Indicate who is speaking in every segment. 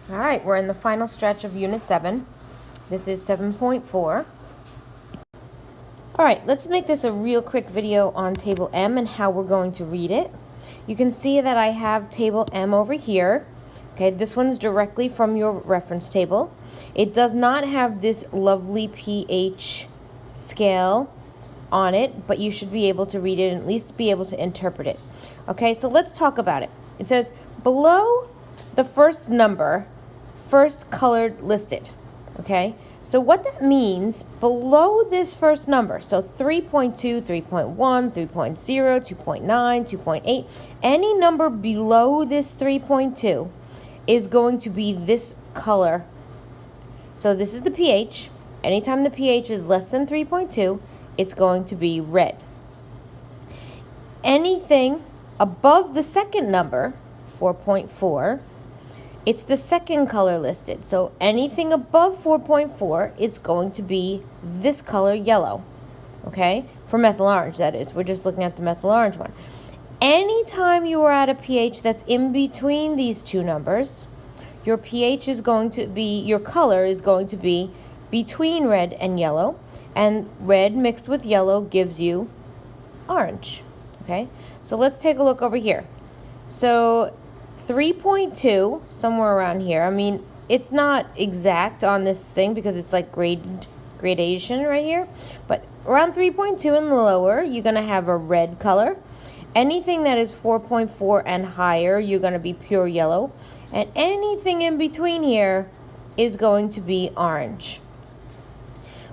Speaker 1: All right, we're in the final stretch of Unit 7. This is 7.4. All right, let's make this a real quick video on Table M and how we're going to read it. You can see that I have Table M over here. Okay, this one's directly from your reference table. It does not have this lovely pH scale on it, but you should be able to read it and at least be able to interpret it. Okay, so let's talk about it. It says, below the first number, first colored listed. Okay, so what that means, below this first number, so 3.2, 3.1, 3.0, 2.9, 2.8, any number below this 3.2 is going to be this color. So this is the pH. Anytime the pH is less than 3.2, it's going to be red. Anything above the second number, 4.4, it's the second color listed. So anything above 4.4, it's going to be this color, yellow. Okay? For methyl orange, that is. We're just looking at the methyl orange one. Anytime you are at a pH that's in between these two numbers, your pH is going to be, your color is going to be between red and yellow. And red mixed with yellow gives you orange. Okay? So let's take a look over here. So 3.2, somewhere around here. I mean, it's not exact on this thing because it's like gradation right here. But around 3.2 and lower, you're going to have a red color. Anything that is 4.4 and higher, you're going to be pure yellow. And anything in between here is going to be orange.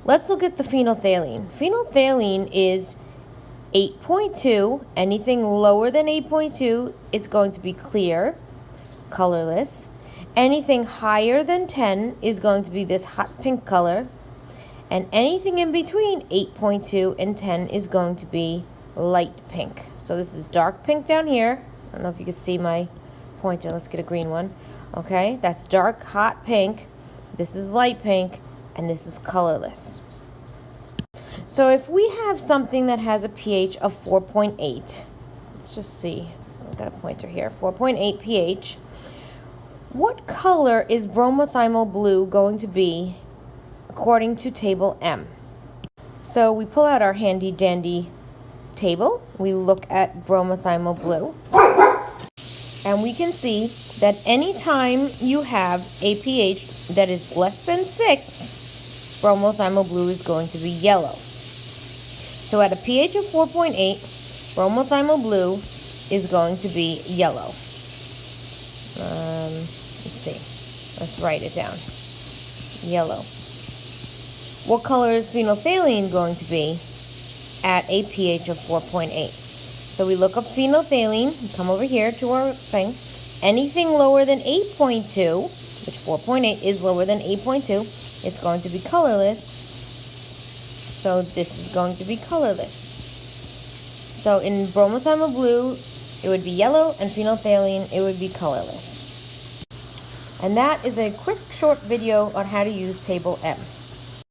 Speaker 1: Let's look at the phenolphthalein. Phenolphthalein is 8.2. Anything lower than 8.2 is going to be clear, colorless. Anything higher than 10 is going to be this hot pink color. And anything in between 8.2 and 10 is going to be light pink. So this is dark pink down here. I don't know if you can see my pointer. Let's get a green one. Okay, that's dark hot pink. This is light pink. And this is colorless. So if we have something that has a pH of 4.8, let's just see, I've got a pointer here, 4.8 pH, what color is bromothymol blue going to be according to Table M? So we pull out our handy dandy table, we look at bromothymol blue, and we can see that anytime you have a pH that is less than 6, bromothymol blue is going to be yellow. So at a pH of 4.8, bromothymol blue is going to be yellow. Let's see. Let's write it down. Yellow. What color is phenolphthalein going to be at a pH of 4.8? So we look up phenolphthalein, come over here to our thing. Anything lower than 8.2, which 4.8 is lower than 8.2, it's going to be colorless. So this is going to be colorless. So in bromothymol blue, it would be yellow, and phenolphthalein, it would be colorless. And that is a quick short video on how to use Table M.